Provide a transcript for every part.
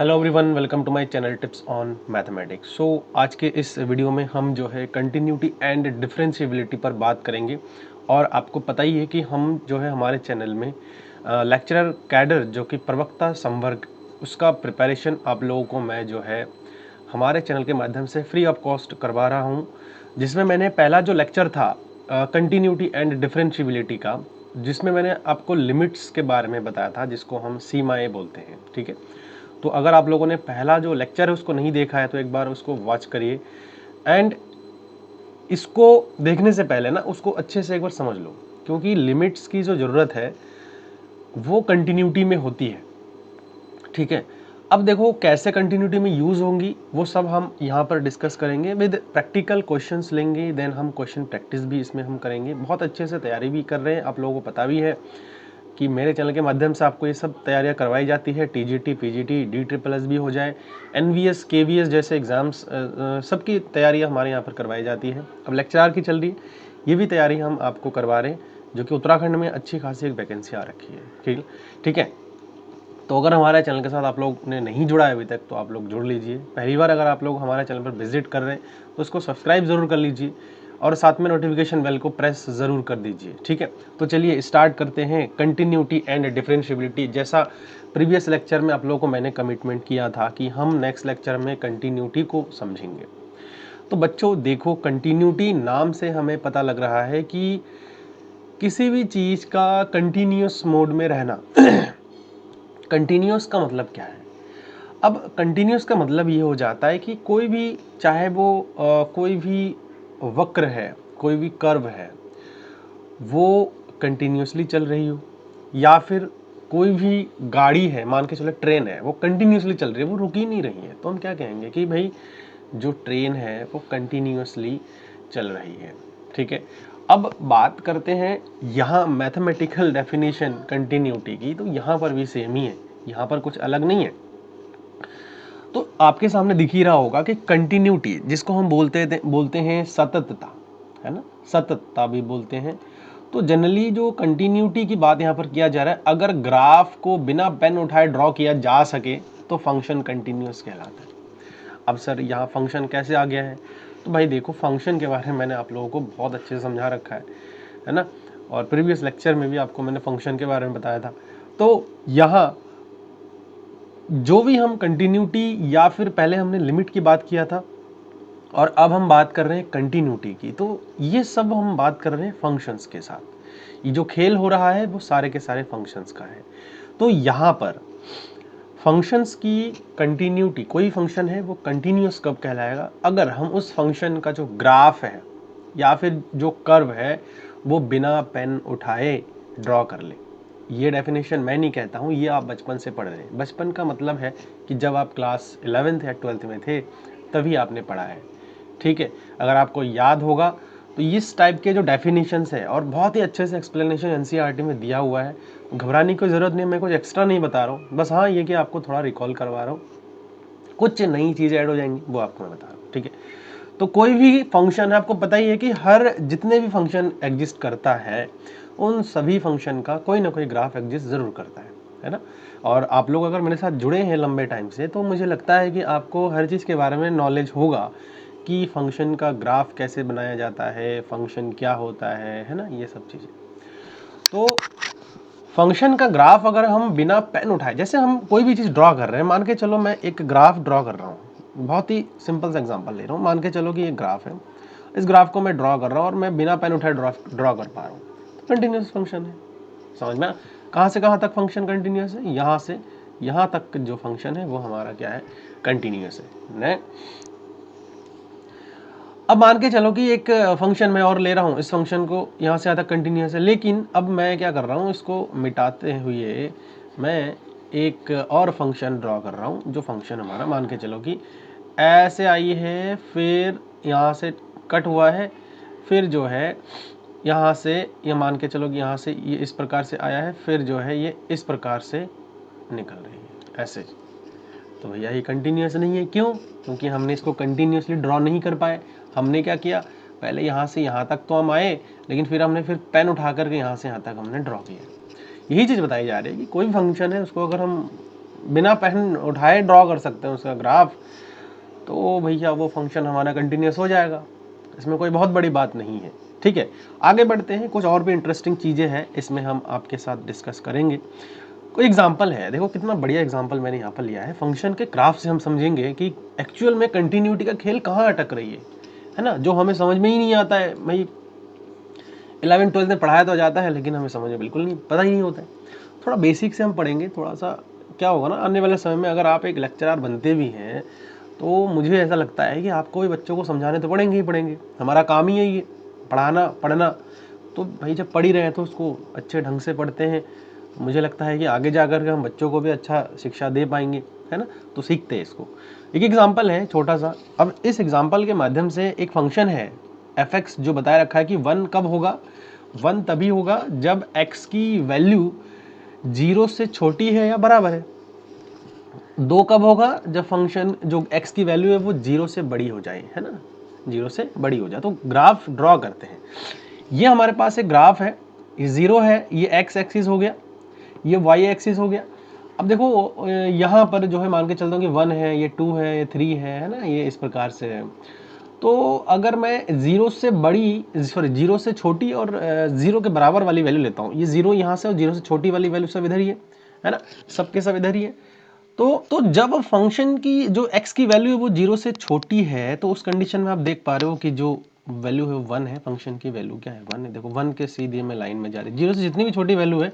Hello everyone, welcome to my channel tips on mathematics. आज के इस वीडियो में हम जो है कंटिन्यूटी एंड डिफरेंशिएबिलिटी पर बात करेंगे। और आपको पता ही है कि हम जो है हमारे चैनल में लेक्चरर कैडर जो कि प्रवक्ता संवर्ग उसका प्रिपरेशन आप लोगों को मैं जो है हमारे चैनल के माध्यम से फ्री ऑफ कॉस्ट करवा रहा हूँ, जिसमें मैंने पहला जो लेक्चर था कंटिन्यूटी एंड डिफरेंशिएबिलिटी का, जिसमें मैंने आपको लिमिट्स के बारे में बताया था, जिसको हम सीमाएं बोलते हैं। ठीक है, तो अगर आप लोगों ने पहला जो लेक्चर है उसको नहीं देखा है तो एक बार उसको वॉच करिए। एंड इसको देखने से पहले ना उसको अच्छे से एक बार समझ लो, क्योंकि लिमिट्स की जो ज़रूरत है वो कंटिन्यूटी में होती है। ठीक है, अब देखो कैसे कंटिन्यूटी में यूज़ होंगी वो सब हम यहाँ पर डिस्कस करेंगे, विद प्रैक्टिकल क्वेश्चंस लेंगे। देन हम क्वेश्चन प्रैक्टिस भी इसमें हम करेंगे। बहुत अच्छे से तैयारी भी कर रहे हैं, आप लोगों को पता भी है कि मेरे चैनल के माध्यम से आपको ये सब तैयारियां करवाई जाती है। टीजीटी, पीजीटी, DSSS भी हो जाए, एनवीएस, केवीएस जैसे एग्ज़ाम्स सबकी तैयारियां हमारे यहाँ पर करवाई जाती है। अब लेक्चरार की चल रही है, ये भी तैयारी हम आपको करवा रहे हैं, जो कि उत्तराखंड में अच्छी खासी एक वैकेंसी आ रखी है। ठीक है, तो अगर हमारे चैनल के साथ आप लोग ने नहीं जुड़ा है अभी तक तो आप लोग जुड़ लीजिए। पहली बार अगर आप लोग हमारे चैनल पर विजिट कर रहे हैं तो उसको सब्सक्राइब ज़रूर कर लीजिए और साथ में नोटिफिकेशन बेल को प्रेस ज़रूर कर दीजिए। ठीक है, तो चलिए स्टार्ट करते हैं कंटिन्यूटी एंड डिफरेंशिएबिलिटी। जैसा प्रीवियस लेक्चर में आप लोगों को मैंने कमिटमेंट किया था कि हम नेक्स्ट लेक्चर में कंटिन्यूटी को समझेंगे। तो बच्चों देखो, कंटिन्यूटी नाम से हमें पता लग रहा है कि किसी भी चीज़ का कंटिन्यूस मोड में रहना। कंटिन्यूस का मतलब क्या है? अब कंटिन्यूस का मतलब ये हो जाता है कि कोई भी, चाहे वो कोई भी वक्र है, कोई भी कर्व है, वो कंटिन्यूसली चल रही हो, या फिर कोई भी गाड़ी है, मान के चलो ट्रेन है, वो कंटिन्यूसली चल रही है, वो रुक ही नहीं रही है, तो हम क्या कहेंगे कि भाई जो ट्रेन है वो कंटिन्यूसली चल रही है। ठीक है, अब बात करते हैं यहाँ मैथमेटिकल डेफिनेशन कंटिन्यूटी की, तो यहाँ पर भी सेम ही है, यहाँ पर कुछ अलग नहीं है। तो आपके सामने दिख ही रहा होगा कि कंटिन्यूटी जिसको हम बोलते हैं सततता, है ना, सततता भी बोलते हैं। तो जनरली जो कंटिन्यूटी की बात यहाँ पर किया जा रहा है, अगर ग्राफ को बिना पेन उठाए ड्रॉ किया जा सके तो फंक्शन कंटिन्यूस कहलाता है। अब सर यहाँ फंक्शन कैसे आ गया है? तो भाई देखो, फंक्शन के बारे में मैंने आप लोगों को बहुत अच्छे से समझा रखा है ना, और प्रीवियस लेक्चर में भी आपको मैंने फंक्शन के बारे में बताया था। तो यहाँ जो भी हम कंटिन्यूटी, या फिर पहले हमने लिमिट की बात किया था और अब हम बात कर रहे हैं कंटिन्यूटी की, तो ये सब हम बात कर रहे हैं फंक्शंस के साथ। ये जो खेल हो रहा है वो सारे के सारे फंक्शंस का है। तो यहाँ पर फंक्शंस की कंटिन्यूटी, कोई फंक्शन है वो कंटिन्यूस कब कहलाएगा? अगर हम उस फंक्शन का जो ग्राफ है या फिर जो कर्व है वो बिना पेन उठाए ड्रॉ कर ले। ये डेफिनेशन मैं नहीं कहता हूँ, ये आप बचपन से पढ़ रहे हैं। बचपन का मतलब है कि जब आप क्लास 11th या 12th में थे तभी आपने पढ़ा है। ठीक है, अगर आपको याद होगा तो इस टाइप के जो डेफिनेशंस है, और बहुत ही अच्छे से एक्सप्लेनेशन एनसीईआरटी में दिया हुआ है, घबराने की ज़रूरत नहीं, मैं कुछ एक्स्ट्रा नहीं बता रहा हूँ, बस हाँ ये कि आपको थोड़ा रिकॉल करवा रहा हूँ, कुछ नई चीज़ें ऐड हो जाएंगी वो आपको मैं बता रहा हूँ। ठीक है, तो कोई भी फंक्शन है, आपको पता ही है कि हर जितने भी फंक्शन एग्जिस्ट करता है उन सभी फंक्शन का कोई ना कोई ग्राफ एग्जिस्ट ज़रूर करता है ना। और आप लोग अगर मेरे साथ जुड़े हैं लंबे टाइम से तो मुझे लगता है कि आपको हर चीज़ के बारे में नॉलेज होगा कि फंक्शन का ग्राफ कैसे बनाया जाता है, फंक्शन क्या होता है ना, ये सब चीज़ें। तो फंक्शन का ग्राफ अगर हम बिना पेन उठाए, जैसे हम कोई भी चीज़ ड्रॉ कर रहे हैं, मान के चलो मैं एक ग्राफ ड्रॉ कर रहा हूँ, बहुत ही सिंपल सा एग्जांपल ले रहा हूँ, मान के चलो कि ये ग्राफ है, इस ग्राफ को मैं ड्रॉ कर रहा हूँ और मैं बिना पेन उठाए ड्रॉ कर पा रहा हूँ, तो कंटिन्यूस फंक्शन है। समझ में? कहाँ से कहाँ तक फंक्शन कंटिन्यूस है? यहाँ से यहाँ तक जो फंक्शन है वो हमारा क्या है? कंटिन्यूस है। अब मान के चलो कि एक फंक्शन मैं और ले रहा हूँ, इस फंक्शन को यहाँ से यहाँ तक कंटिन्यूस है, लेकिन अब मैं क्या कर रहा हूँ, इसको मिटाते हुए मैं एक और फंक्शन ड्रॉ कर रहा हूँ, जो फंक्शन हमारा मान के चलो कि ऐसे आई है, फिर यहाँ से कट हुआ है, फिर जो है यहाँ से ये मान के चलो कि यहाँ से ये इस प्रकार से आया है, फिर जो है ये इस प्रकार से निकल रही है ऐसे। तो भैया ये कंटिन्यूस नहीं है, क्यों? क्योंकि हमने इसको कंटिन्यूसली ड्रॉ नहीं कर पाए। हमने क्या किया, पहले यहाँ से यहाँ तक तो हम आए, लेकिन फिर हमने पेन उठा करके यहाँ से यहाँ तक हमने ड्रॉ किया। यही चीज़ बताई जा रही है कि कोई फंक्शन है उसको अगर हम बिना पेन उठाए ड्रॉ कर सकते हैं उसका ग्राफ, तो भैया वो फंक्शन हमारा कंटिन्यूस हो जाएगा, इसमें कोई बहुत बड़ी बात नहीं है। ठीक है, आगे बढ़ते हैं, कुछ और भी इंटरेस्टिंग चीज़ें हैं इसमें हम आपके साथ डिस्कस करेंगे। कोई एग्जाम्पल है, देखो कितना बढ़िया एग्जाम्पल मैंने यहाँ पर लिया है। फंक्शन के ग्राफ से हम समझेंगे कि एक्चुअल में कंटिन्यूटी का खेल कहाँ अटक रही है ना, जो हमें समझ में ही नहीं आता है। भाई 11th-12th में पढ़ाया तो जाता है, लेकिन हमें समझ में बिल्कुल नहीं, पता ही नहीं होता है। थोड़ा बेसिक से हम पढ़ेंगे, थोड़ा सा क्या होगा ना, आने वाले समय में अगर आप एक लेक्चरर बनते भी हैं तो मुझे ऐसा लगता है कि आपको भी बच्चों को समझाने तो पड़ेंगे ही पड़ेंगे, हमारा काम ही है ये पढ़ाना पढ़ना। तो भाई जब पढ़ ही रहे हैं तो उसको अच्छे ढंग से पढ़ते हैं, मुझे लगता है कि आगे जाकर के हम बच्चों को भी अच्छा शिक्षा दे पाएंगे, है ना। तो सीखते हैं इसको। एक एग्जाम्पल है छोटा सा। अब इस एग्जाम्पल के माध्यम से एक फंक्शन है f(x) जो बताया रखा है कि 1 कब होगा, 1 तभी होगा जब x की वैल्यू 0 से छोटी है या बराबर है। 2 कब होगा, जब फंक्शन जो x की वैल्यू है वो 0 से बड़ी हो जाए, है ना, 0 से बड़ी हो जाए। तो ग्राफ ड्रॉ करते हैं। ये हमारे पास एक ग्राफ है, ये 0 है, ये x एक्सिस हो गया, ये y एक्सिस हो गया। अब देखो यहाँ पर जो है मान के चलता हूँ कि 1 है, ये 2 है, ये 3 है ना, ये इस प्रकार से है। तो अगर मैं 0 से बड़ी, सॉरी 0 से छोटी और 0 के बराबर वाली वैल्यू लेता हूँ, ये 0 यहाँ से और 0 से छोटी वाली वैल्यू सब इधर ही है ना, सबके सब इधर ही है। तो जब फंक्शन की जो x की वैल्यू है वो 0 से छोटी है, तो उस कंडीशन में आप देख पा रहे हो कि जो वैल्यू है 1 है, फंक्शन की वैल्यू क्या है, 1 है। देखो 1 के सीधे में लाइन में जा रही है, 0 से जितनी भी छोटी वैल्यू है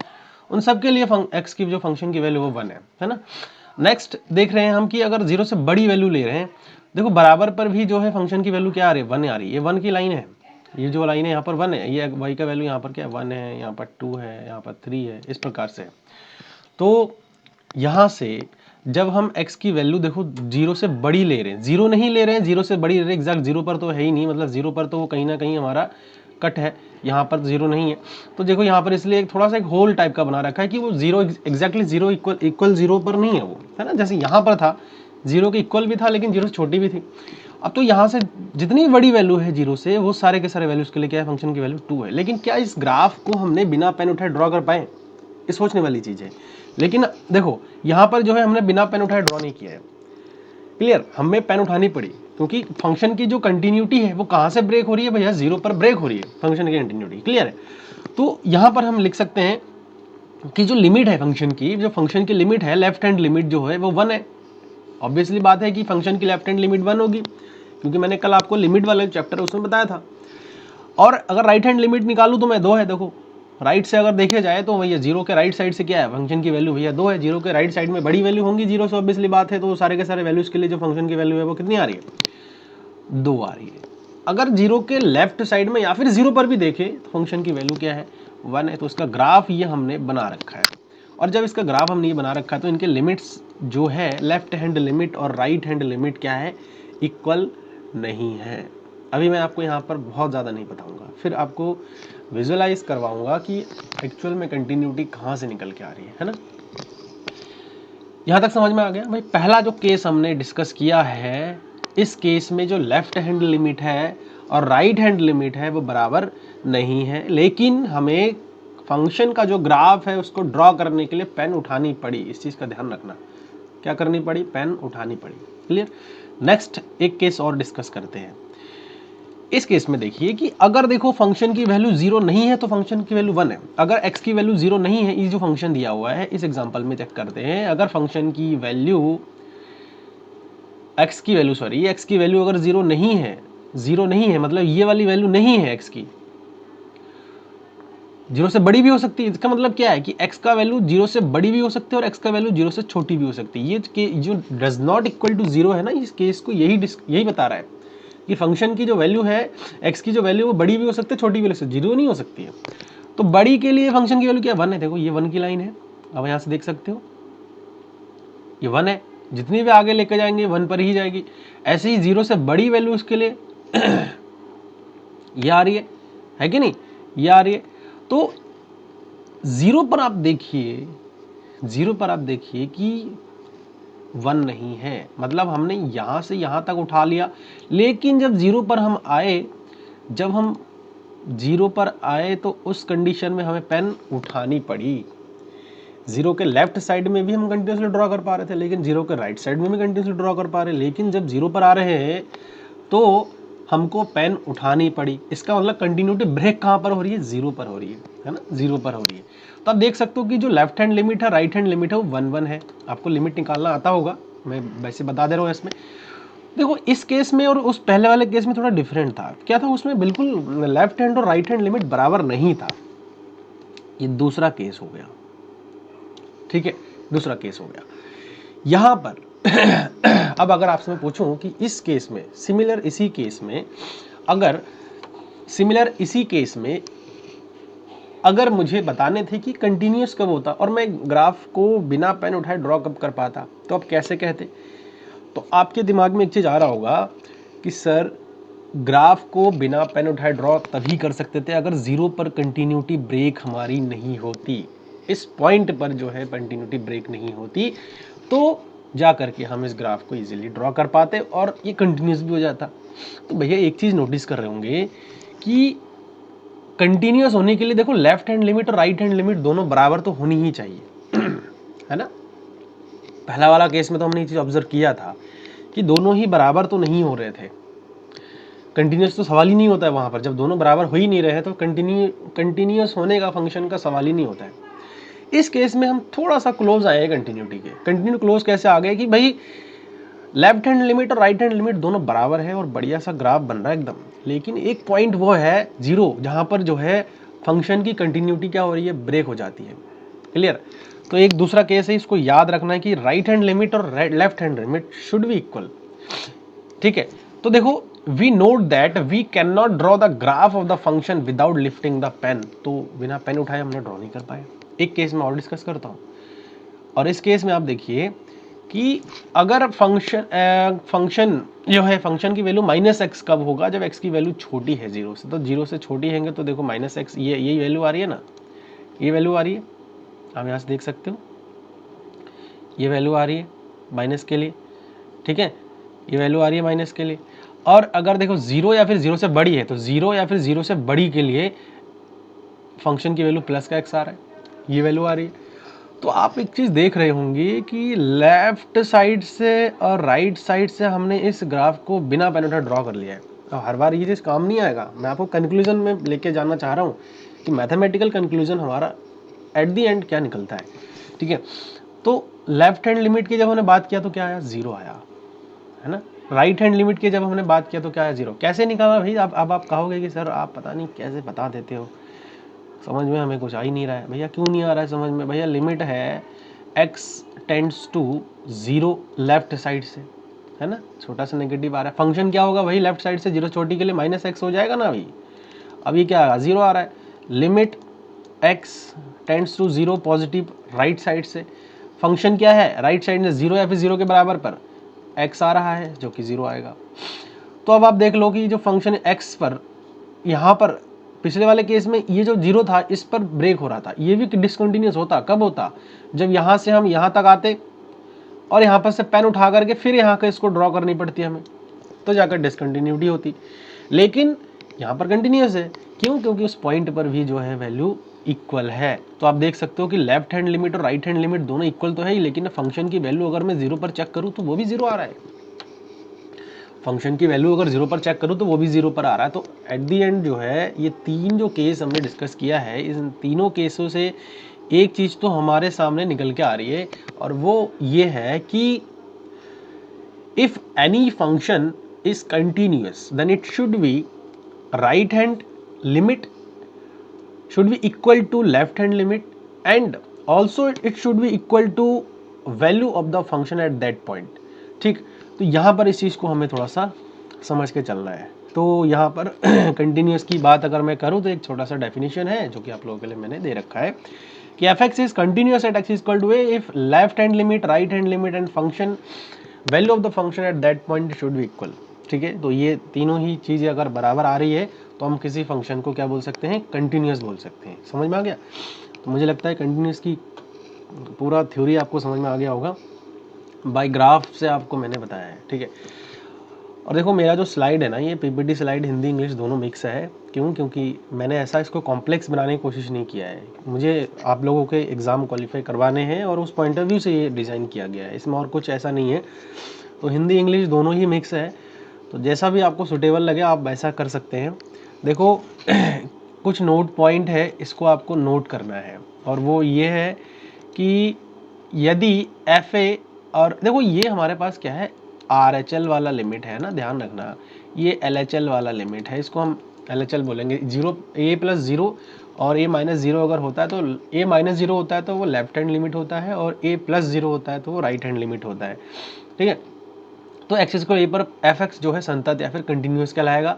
उन सब के लिए x की जो फंक्शन की वैल्यू वो 1 है ना। नेक्स्ट देख रहे हैं हम कि अगर 0 से बड़ी वैल्यू ले रहे हैं, देखो बराबर पर भी जो है फंक्शन की वैल्यू क्या आ रही है, 1 आ रही है। ये 1 की लाइन है, ये जो लाइन है यहाँ पर 1 है, ये y का वैल्यू यहाँ पर क्या है, 1 है, यहाँ पर 2 है, यहाँ पर 3 है, इस प्रकार से। तो यहाँ से जब हम x की वैल्यू देखो 0 से बड़ी ले रहे हैं, 0 नहीं ले रहे हैं, 0 से बड़ी ले रहे हैं, एग्जैक्ट 0 पर तो है ही नहीं, मतलब 0 पर तो वो कहीं ना कहीं हमारा कट है, यहाँ पर 0 नहीं है। तो देखो यहाँ पर इसलिए थोड़ा सा एक होल टाइप का बना रखा है कि वो 0 एग्जैक्टली 0 इक्वल 0 पर नहीं है वो, है ना। जैसे यहाँ पर था 0 के इक्वल भी था, लेकिन 0 से छोटी भी थी। अब तो यहाँ से जितनी बड़ी वैल्यू है 0 से, वो सारे के सारे वैल्यूज के लिए क्या है, फंक्शन की वैल्यू 2 है। लेकिन क्या इस ग्राफ को हमने बिना पेन उठाए ड्रॉ कर पाए, ये सोचने वाली चीज़ है। लेकिन देखो यहाँ पर जो है हमने बिना पेन उठाए ड्रॉ नहीं किया है, क्लियर, हमें पेन उठानी पड़ी, क्योंकि फंक्शन की जो कंटिन्यूटी है वो कहाँ से ब्रेक हो रही है भैया, 0 पर ब्रेक हो रही है फंक्शन की कंटिन्यूटी, क्लियर है। तो यहाँ पर हम लिख सकते हैं कि जो लिमिट है फंक्शन की, जो फंक्शन की लिमिट है, लेफ्ट हैंड लिमिट जो है वो 1 है। ऑब्वियसली बात है कि फंक्शन की लेफ्ट हैंड लिमिट 1 होगी, क्योंकि मैंने कल आपको लिमिट वाला चैप्टर उसमें बताया था। और अगर राइट हैंड लिमिट निकालूँ तो मैं 2 है। देखो राइट से अगर देखे जाए तो भैया 0 के राइट साइड से क्या है, फंक्शन की वैल्यू भैया 2 है। 0 के राइट साइड में बड़ी वैल्यू होंगी 0 से, ऑब्वियसली बात है। तो सारे के सारे वैल्यूज के लिए जो फंक्शन की वैल्यू है वो कितनी आ रही है, 2 आ रही है। अगर 0 के लेफ्ट साइड में या फिर 0 पर भी देखे तो फंक्शन की वैल्यू क्या है, 1 है। तो इसका ग्राफ ये हमने बना रखा है। और जब इसका ग्राफ हमने ये बना रखा है तो इनके लिमिट्स जो है, लेफ्ट हैंड लिमिट और राइट हैंड लिमिट क्या है, इक्वल नहीं है। अभी मैं आपको यहाँ पर बहुत ज़्यादा नहीं बताऊँगा, फिर आपको विजुअलाइज करवाऊँगा कि एक्चुअल में कंटिन्यूटी कहाँ से निकल के आ रही है ना। यहाँ तक समझ में आ गया भाई। पहला जो केस हमने डिस्कस किया है, इस केस में जो लेफ्ट हैंड लिमिट है और राइट हैंड लिमिट है वो बराबर नहीं है, लेकिन हमें फंक्शन का जो ग्राफ है उसको ड्रॉ करने के लिए पेन उठानी पड़ी। इस चीज़ का ध्यान रखना, क्या करनी पड़ी, पेन उठानी पड़ी, क्लियर। नेक्स्ट एक केस और डिस्कस करते हैं। इस केस में देखिए कि अगर देखो फंक्शन की वैल्यू 0 नहीं है तो फंक्शन की वैल्यू 1 है। अगर x की वैल्यू 0 नहीं है, ये जो फंक्शन दिया हुआ है इस एग्जांपल में चेक करते हैं। अगर फंक्शन की वैल्यू x की वैल्यू अगर 0 नहीं है, 0 नहीं है मतलब ये वाली वैल्यू नहीं है x की, 0 से बड़ी भी हो सकती है। इसका मतलब क्या है कि x का वैल्यू 0 से बड़ी भी हो सकती है और x का वैल्यू 0 से छोटी भी हो सकती है। ये जो डज नॉट इक्वल टू 0 है ना, इस केस को यही बता रहा है कि फंक्शन की जो वैल्यू है, x की जो वैल्यू वो बड़ी भी हो सकती है, छोटी भी हो सकती है, 0 नहीं हो सकती है। तो बड़ी के लिए फंक्शन की वैल्यू क्या, 1 है। देखो ये 1 की लाइन है, अब यहाँ से देख सकते हो ये 1 है, जितनी भी आगे लेकर जाएंगे 1 पर ही जाएगी। ऐसे ही 0 से बड़ी वैल्यू उसके लिए ये आ रही है कि नहीं, ये आ रही है। तो 0 पर आप देखिए, 0 पर आप देखिए कि 1 नहीं है, मतलब हमने यहाँ से यहाँ तक उठा लिया। लेकिन जब 0 पर हम आए, जब हम 0 पर आए तो उस कंडीशन में हमें पेन उठानी पड़ी। जीरो के लेफ्ट साइड में भी हम कंटिन्यूसली ड्रॉ कर पा रहे थे, लेकिन जीरो के राइट साइड में भी कंटिन्यूसली ड्रॉ कर पा रहे हैं, लेकिन जब जीरो पर आ रहे हैं तो हमको पेन उठानी पड़ी। इसका मतलब कंटिन्यूटी ब्रेक कहाँ पर हो रही है? जीरो पर हो रही है ना, जीरो पर हो रही है। तो आप देख सकते हो कि जो लेफ्ट हैंड लिमिट है, राइट हैंड लिमिट है, वो 1 1 है। आपको लिमिट निकालना आता होगा, मैं वैसे बता दे रहा हूँ। इसमें देखो, इस केस में और उस पहले वाले केस में थोड़ा डिफरेंट था। क्या था? उसमें बिल्कुल लेफ्ट हैंड और राइट हैंड लिमिट बराबर नहीं था। ये दूसरा केस हो गया, ठीक है, दूसरा केस हो गया। यहां पर अब अगर आपसे मैं पूछूं कि इस केस में सिमिलर इसी केस में अगर मुझे बताने थे कि कंटिन्यूअस कब होता और मैं ग्राफ को बिना पेन उठाए ड्रॉ कब कर पाता, तो आप कैसे कहते? तो आपके दिमाग में एक चीज आ रहा होगा कि सर, ग्राफ को बिना पेन उठाए ड्रॉ तभी कर सकते थे अगर जीरो पर कंटिन्यूटी ब्रेक हमारी नहीं होती। इस पॉइंट पर जो है कंटिन्यूटी ब्रेक नहीं होती, तो जा करके हम इस ग्राफ को इजीली ड्रॉ कर पाते और ये कंटिन्यूस भी हो जाता। तो भैया एक चीज नोटिस कर रहे होंगे कि कंटिन्यूस होने के लिए देखो, लेफ्ट हैंड लिमिट और राइट हैंड लिमिट दोनों बराबर तो होनी ही चाहिए है ना। पहला वाला केस में तो हमने ये चीज ऑब्जर्व किया था कि दोनों ही बराबर तो नहीं हो रहे थे। कंटिन्यूस तो सवाल ही नहीं होता है वहां पर। जब दोनों बराबर हो ही नहीं रहे तो कंटिन्यूस होने का फंक्शन का सवाल ही नहीं होता है। इस केस में हम थोड़ा सा क्लोज आए हैं कंटिन्यूटी के। कंटिन्यू क्लोज कैसे आ गए कि भाई लेफ्ट हैंड लिमिट और राइट हैंड लिमिट दोनों बराबर है और बढ़िया सा ग्राफ बन रहा है एकदम। लेकिन एक पॉइंट वो है जीरो, जहां पर जो है फंक्शन की कंटिन्यूटी क्या हो रही है? ब्रेक हो जाती है। क्लियर? तो एक दूसरा केस है, इसको याद रखना है कि राइट हैंड लिमिट और left hand limit should be equal. ठीक है, तो देखो, we note that we can not draw the graph of the function without lifting the pen. तो बिना पेन उठाए हमने ड्रॉ नहीं कर पाए। एक केस में और डिस्कस करता हूं, और इस केस में आप देखिए कि अगर फंक्शन जो है, फंक्शन की वैल्यू -x कब होगा? जब x की वैल्यू छोटी है जीरो से। तो जीरो से छोटी है तो देखो -x, ये वैल्यू आ रही है ना, ये वैल्यू आ रही है, आप यहाँ से देख सकते हो, ये वैल्यू आ रही है माइनस के लिए। ठीक है, ये वैल्यू आ रही है माइनस के लिए। और अगर देखो जीरो या फिर जीरो से बड़ी है, तो जीरो या फिर जीरो से बड़ी के लिए फंक्शन की वैल्यू प्लस का x आ रहा है, ये वैल्यू आ रही है। तो आप एक चीज देख रहे होंगे कि लेफ्ट साइड से और राइट साइड से हमने इस ग्राफ को बिना पेन उठाए ड्रॉ कर लिया है। और हर बार ये चीज काम नहीं आएगा। मैं आपको कंक्लूजन में लेके जाना चाह रहा हूँ कि मैथमेटिकल कंक्लूजन हमारा एट द एंड क्या निकलता है। ठीक है, तो लेफ्ट हैंड लिमिट की जब हमने बात किया तो क्या आया? जीरो आया, है ना। राइट हैंड लिमिट की जब हमने बात किया तो क्या आया? जीरो। कैसे निकाला भाई? अब आप कहोगे कि सर आप पता नहीं कैसे बता देते हो, समझ में हमें कुछ आ ही नहीं रहा है। भैया क्यों नहीं आ रहा है समझ में? भैया लिमिट है x tends to 0 left side से, है ना, छोटा सा नेगेटिव आ रहा है। फंक्शन क्या होगा भाई? लेफ्ट साइड से जीरो छोटी के लिए -x हो जाएगा ना। अभी क्या आ रहा? जीरो आ रहा है। Limit x tends to 0 positive right side से, फंक्शन क्या है? राइट साइड में जीरो या फिर जीरो के बराबर पर x आ रहा है, जो कि जीरो आएगा। तो अब आप देख लो कि जो फंक्शन x पर, यहाँ पर पिछले वाले केस में ये जो जीरो था इस पर ब्रेक हो रहा था, ये भी डिसकंटिन्यूस होता। कब होता? जब यहाँ से हम यहाँ तक आते और यहाँ पर से पेन उठा करके फिर यहाँ का इसको ड्रॉ करनी पड़ती हमें, तो जाकर डिसकंटिन्यूटी होती। लेकिन यहाँ पर कंटिन्यूस है, क्यों? क्योंकि उस पॉइंट पर भी जो है वैल्यू इक्वल है। तो आप देख सकते हो कि लेफ्ट हैंड लिमिट और राइट हैंड लिमिट दोनों इक्वल तो है ही, लेकिन फंक्शन की वैल्यू अगर मैं जीरो पर चेक करूँ तो वो भी जीरो आ रहा है। फंक्शन की वैल्यू अगर जीरो पर चेक करूँ तो वो भी जीरो पर आ रहा है। तो एट दी एंड जो है, ये तीन जो केस हमने डिस्कस किया है, इन तीनों केसों से एक चीज़ तो हमारे सामने निकल के आ रही है, और वो ये है कि if any function is continuous then it should be right hand limit should be equal to left hand limit, and also it should be equal to value of the function at that point। ठीक, तो यहाँ पर इस चीज़ को हमें थोड़ा सा समझ के चलना है। तो यहाँ पर कंटिन्यूस की बात अगर मैं करूँ तो एक छोटा सा डेफिनेशन है जो कि आप लोगों के लिए मैंने दे रखा है कि f x is continuous at x equal to a if left hand limit, right hand limit and function value of the function at that point should be equal. ठीक है, तो ये तीनों ही चीज़ें अगर बराबर आ रही है तो हम किसी फंक्शन को क्या बोल सकते हैं? कंटिन्यूस बोल सकते हैं। समझ में आ गया? तो मुझे लगता है कंटिन्यूस की पूरा थ्योरी आपको समझ में आ गया होगा, बाय ग्राफ से आपको मैंने बताया है। ठीक है, और देखो मेरा जो स्लाइड है ना, ये पीपीटी स्लाइड हिंदी इंग्लिश दोनों मिक्स है। क्यों? क्योंकि मैंने ऐसा इसको कॉम्प्लेक्स बनाने की कोशिश नहीं किया है। मुझे आप लोगों के एग्ज़ाम क्वालिफाई करवाने हैं और उस पॉइंट ऑफ व्यू से ये डिज़ाइन किया गया है, इसमें और कुछ ऐसा नहीं है। तो हिंदी इंग्लिश दोनों ही मिक्स है, तो जैसा भी आपको सूटेबल लगे आप वैसा कर सकते हैं। देखो कुछ नोट पॉइंट है, इसको आपको नोट करना है, और वो ये है कि यदि एफ ए, और देखो ये हमारे पास क्या है, आर एच एल वाला लिमिट है ना, ध्यान रखना, ये एल एच एल वाला लिमिट है, इसको हम एल एच एल बोलेंगे। जीरो, ए प्लस जीरो और ए माइनस जीरो अगर होता है तो ए माइनस जीरो होता है तो वो लेफ्ट हैंड लिमिट होता है, और ए प्लस जीरो होता है तो वो राइट हैंड लिमिट होता है। ठीक है, तो एक्स स्क्वायर ए पर एफ एक्स जो है संतत या फिर कंटिन्यूस कहलाएगा।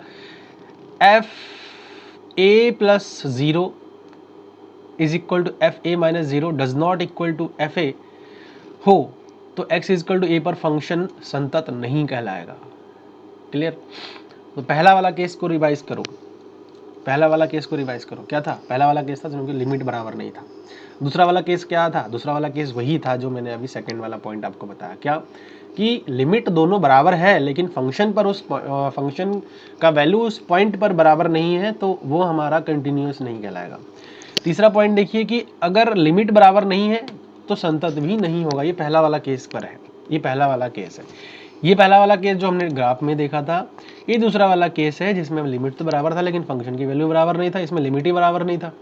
F a plus zero is equal to f a minus zero does not equal to f a हो तो x इज इक्वल टू ए पर फंक्शन संतत नहीं कहलाएगा। क्लियर? तो पहला वाला केस को रिवाइज करो, पहला वाला केस को रिवाइज करो। क्या था? पहला वाला केस था जिनकी लिमिट बराबर नहीं था। दूसरा वाला केस क्या था? दूसरा वाला केस वही था जो मैंने अभी सेकंड वाला पॉइंट आपको बताया। क्या? कि लिमिट दोनों बराबर है लेकिन फंक्शन पर उस फंक्शन का वैल्यू उस पॉइंट पर बराबर नहीं है, तो वो हमारा कंटिन्यूस नहीं कहलाएगा। तीसरा पॉइंट देखिए कि अगर लिमिट बराबर नहीं है तो संतत भी नहीं होगा। ये पहला वाला केस पर है, ये पहला वाला केस है। ये पहला वाला केस जो हमने ग्राफ में देखा था। ये दूसरा वाला केस है जिसमें लिमिट तो बराबर था लेकिन फंक्शन की वैल्यू बराबर नहीं था, इसमें लिमिट ही बराबर नहीं था।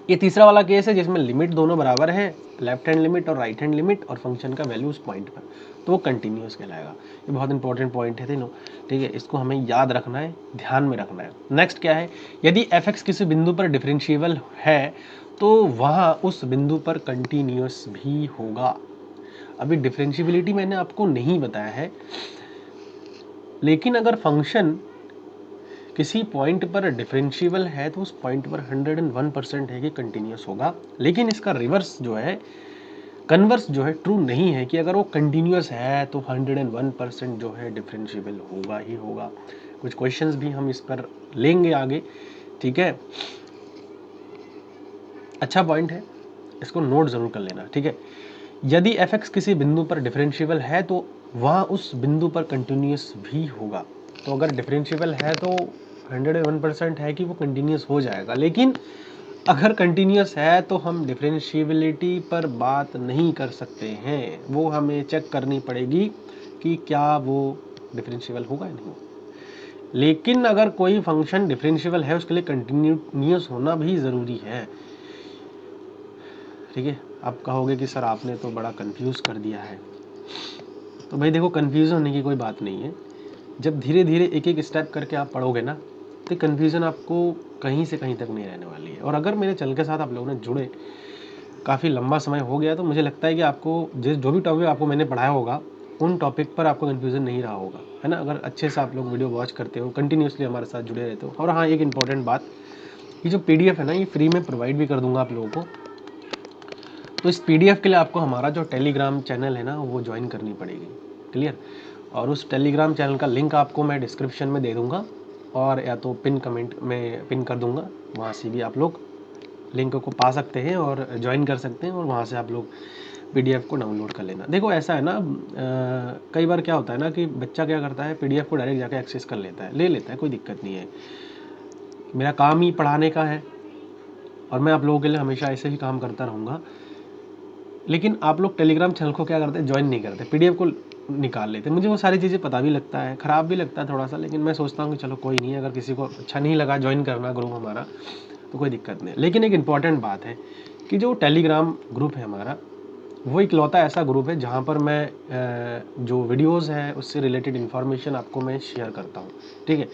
ये तीसरा वाला केस है जिसमें लिमिट दोनों बराबर है, लेफ्ट हैंड लिमिट और राइट हैंड लिमिट, और फंक्शन का वैल्यू उस पॉइंट पर, तो वो कंटिन्यूस कहलाएगा। ये बहुत इंपॉर्टेंट पॉइंट है तीनों। ठीक है, इसको हमें याद रखना है, ध्यान में रखना है। नेक्स्ट क्या है? यदि एफ एक्स किसी बिंदु पर डिफरेंशिएबल है तो वहाँ उस बिंदु पर कंटिन्यूस भी होगा। अभी डिफरेंशिएबिलिटी मैंने आपको नहीं बताया है, लेकिन अगर फंक्शन किसी पॉइंट पर डिफरेंशिएबल है तो उस पॉइंट पर 101% है कि कंटिन्यूस होगा। लेकिन इसका रिवर्स जो है, कन्वर्स जो है, ट्रू नहीं है कि अगर वो कंटिन्यूस है तो 101% जो है डिफरेंशिएबल होगा ही होगा। कुछ क्वेश्चंस भी हम इस पर लेंगे आगे। ठीक है, अच्छा पॉइंट है, इसको नोट जरूर कर लेना। ठीक है, यदि एफ एक्स किसी बिंदु पर डिफरेंशिएबल है तो वहाँ उस बिंदु पर कंटिन्यूस भी होगा। तो अगर डिफरेंशिएबल है तो 101% है कि वो कंटिन्यूस हो जाएगा। लेकिन अगर कंटिन्यूस है तो हम डिफरेंशिएबिलिटी पर बात नहीं कर सकते हैं, वो हमें चेक करनी पड़ेगी कि क्या वो डिफरेंशिएबल होगा या नहीं। लेकिन अगर कोई फंक्शन डिफरेंशिएबल है उसके लिए कंटिन्यूस होना भी ज़रूरी है। ठीक है, आप कहोगे कि सर आपने तो बड़ा कंफ्यूज कर दिया है। तो भाई देखो, कंफ्यूज होने की कोई बात नहीं है। जब धीरे धीरे एक एक स्टेप करके आप पढ़ोगे ना, तो कन्फ्यूज़न आपको कहीं से कहीं तक नहीं रहने वाली है। और अगर मेरे चैनल के साथ आप लोगों ने जुड़े काफ़ी लंबा समय हो गया तो मुझे लगता है कि आपको जो भी टॉपिक आपको मैंने पढ़ाया होगा उन टॉपिक पर आपको कन्फ्यूज़न नहीं रहा होगा, है ना। अगर अच्छे से आप लोग वीडियो वॉच करते हो, कंटिन्यूसली हमारे साथ जुड़े रहते हो। और हाँ, एक इंपॉर्टेंट बात, ये जो PDF है ना, ये फ्री में प्रोवाइड भी कर दूंगा आप लोगों को। तो इस PDF के लिए आपको हमारा जो टेलीग्राम चैनल है ना, वो ज्वाइन करनी पड़ेगी। क्लियर? और उस टेलीग्राम चैनल का लिंक आपको मैं डिस्क्रिप्शन में दे दूंगा, और या तो पिन कमेंट में पिन कर दूंगा, वहाँ से भी आप लोग लिंक को पा सकते हैं और ज्वाइन कर सकते हैं, और वहाँ से आप लोग PDF को डाउनलोड कर लेना। देखो ऐसा है ना, कई बार क्या होता है ना कि बच्चा क्या करता है, PDF को डायरेक्ट जाके एक्सेस कर लेता है, ले लेता है, कोई दिक्कत नहीं है। मेरा काम ही पढ़ाने का है और मैं आप लोगों के लिए हमेशा ऐसे ही काम करता रहूँगा। लेकिन आप लोग टेलीग्राम चैनल को क्या करते हैं, ज्वाइन नहीं करते, PDF को निकाल लेते। मुझे वो सारी चीज़ें पता भी लगता है, ख़राब भी लगता है थोड़ा सा, लेकिन मैं सोचता हूँ कि चलो कोई नहीं, अगर किसी को अच्छा नहीं लगा ज्वाइन करना ग्रुप हमारा तो कोई दिक्कत नहीं। लेकिन एक इम्पॉर्टेंट बात है कि जो टेलीग्राम ग्रुप है हमारा, वो इकलौता ऐसा ग्रुप है जहाँ पर मैं जो वीडियोज़ हैं उससे रिलेटेड इन्फॉर्मेशन आपको मैं शेयर करता हूँ। ठीक है,